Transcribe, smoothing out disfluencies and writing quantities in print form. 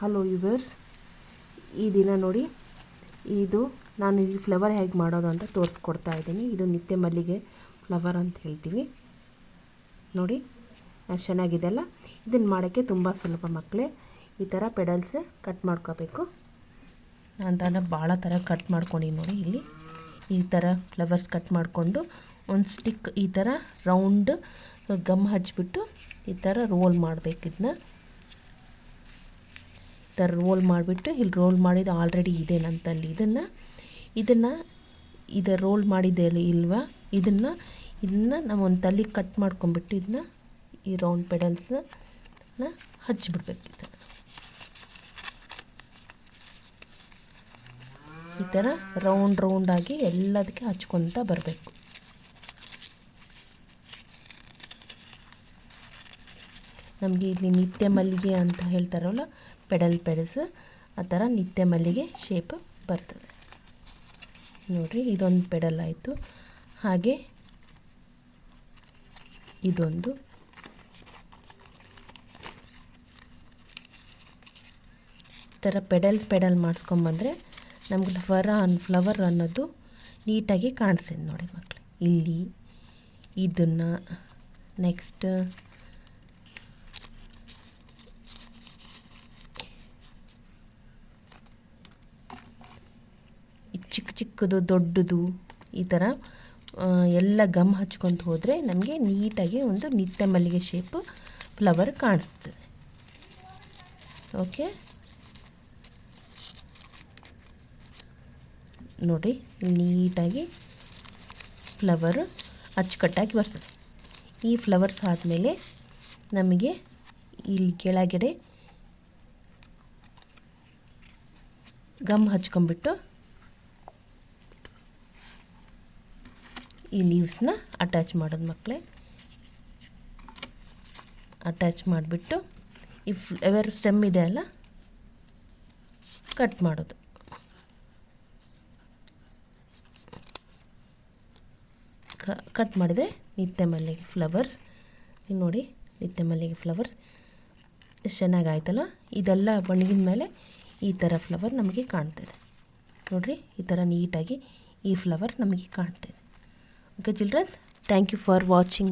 Hello yours, ಈ ದಿನ ನೋಡಿ ಇದು ನಾನು ಈ ಫ್ಲವರ್ ಹೇಗೆ ಮಾಡೋದು ಅಂತ ತೋರಿಸ್ಕೊಡ್ತಾ ಇದ್ದೀನಿ. ಇದು ನಿತ್ಯ ಮಲ್ಲಿಗೆ ಫ್ಲವರ್ ಅಂತ ಹೇಳ್ತೀವಿ. ನೋಡಿ ಚೆನ್ನಾಗಿದೆ ಅಲ್ಲ. ಇದನ್ನು ಮಾಡೋಕ್ಕೆ ತುಂಬ ಸುಲಭ ಮಕ್ಕಳೇ. ಈ ಥರ ಪೆಡಲ್ಸ್ ಕಟ್ ಮಾಡ್ಕೋಬೇಕು. ನಾನು ಭಾಳ ಥರ ಕಟ್ ಮಾಡ್ಕೊಂಡಿನಿ ನೋಡಿ. ಇಲ್ಲಿ ಈ ಥರ ಫ್ಲವರ್ಸ್ ಕಟ್ ಮಾಡಿಕೊಂಡು ಒಂದು ಸ್ಟಿಕ್ ಈ ಥರ ರೌಂಡ್ ಗಮ್ ಹಚ್ಚಿಬಿಟ್ಟು ಈ ಥರ ರೋಲ್ ಮಾಡಬೇಕು. ಇದನ್ನ ಈ ಥರ ರೋಲ್ ಮಾಡಿಬಿಟ್ಟು ಇಲ್ಲಿ ರೋಲ್ ಮಾಡಿದ್ದು ಆಲ್ರೆಡಿ ಇದೆ ನಂತಲ್ಲಿ. ಇದನ್ನು ರೋಲ್ ಮಾಡಿದೆ ಇಲ್ವಾ, ಇದನ್ನು ನಾವು ಒಂದು ತಲೆಗೆ ಕಟ್ ಮಾಡ್ಕೊಂಬಿಟ್ಟು ಇದನ್ನ ಈ ರೌಂಡ್ ಪೆಡಲ್ಸ್ನ ಹಚ್ಚಿಬಿಡ್ಬೇಕು. ಈ ಥರ ರೌಂಡಾಗಿ ಎಲ್ಲದಕ್ಕೆ ಹಚ್ಕೊತ ಬರಬೇಕು. ನಮಗೆ ಇಲ್ಲಿ ನಿತ್ಯ ಮಲ್ಲಿಗೆ ಅಂತ ಹೇಳ್ತಾರಲ್ಲ, ಪೆಡಲ್ಸ್ ಆ ಥರ ನಿತ್ಯ ಮಲ್ಲಿಗೆ ಶೇಪ್ ಬರ್ತದೆ ನೋಡಿರಿ. ಇದೊಂದು ಪೆಡಲ್ ಆಯಿತು. ಹಾಗೆ ಇದೊಂದು ಈ ಥರ ಪೆಡಲ್ ಮಾಡಿಸ್ಕೊಂಬಂದರೆ ನಮ್ಗೆ ಫ್ಲವರ್ ಅನ್ನೋದು ನೀಟಾಗಿ ಕಾಣಿಸ್ತದೆ ನೋಡಿ ಮಕ್ಕಳು. ಇಲ್ಲಿ ಇದನ್ನು ನೆಕ್ಸ್ಟ್ ಚಿಕ್ಕದು ದೊಡ್ಡದು ಈ ಥರ ಎಲ್ಲ ಗಮ್ ಹಚ್ಕೊತ ಹೋದರೆ ನಮಗೆ ನೀಟಾಗಿ ಒಂದು ನಿತ್ಯ ಮಲ್ಲಿಗೆ ಶೇಪ್ ಫ್ಲವರ್ ಕಾಣಿಸ್ತದೆ. ಓಕೆ ನೋಡಿ, ನೀಟಾಗಿ ಫ್ಲವರ್ ಅಚ್ಚುಕಟ್ಟಾಗಿ ಬರ್ತದೆ. ಈ ಫ್ಲವರ್ಸ್ ಆದಮೇಲೆ ನಮಗೆ ಇಲ್ಲಿ ಕೆಳಗಡೆ ಗಮ್ ಹಚ್ಕೊಂಬಿಟ್ಟು ಈ ಲೀವ್ಸ್ನ ಅಟ್ಯಾಚ್ ಮಾಡೋದು ಮಕ್ಕಳೇ. ಅಟ್ಯಾಚ್ ಮಾಡಿಬಿಟ್ಟು ಈ ಫ್ಲವರ್ ಸ್ಟೆಮ್ ಇದೆ ಅಲ್ಲ, ಕಟ್ ಮಾಡೋದು. ಕಟ್ ಮಾಡಿದ್ರೆ ನಿತ್ಯ ಮಲ್ಲಿಗೆ ಫ್ಲವರ್ಸ್ ನೋಡಿ. ನಿತ್ಯ ಮಲ್ಲಿಗೆ ಫ್ಲವರ್ಸ್ ಎಷ್ಟು ಚೆನ್ನಾಗಾಯ್ತಲ್ಲ. ಇದೆಲ್ಲ ಒಣಗಿದ ಮೇಲೆ ಈ ಥರ ಫ್ಲವರ್ ನಮಗೆ ಕಾಣ್ತದೆ ನೋಡಿರಿ. ಈ ಥರ ನೀಟಾಗಿ ಈ ಫ್ಲವರ್ ನಮಗೆ ಕಾಣ್ತದೆ. Okay children, thank you for watching.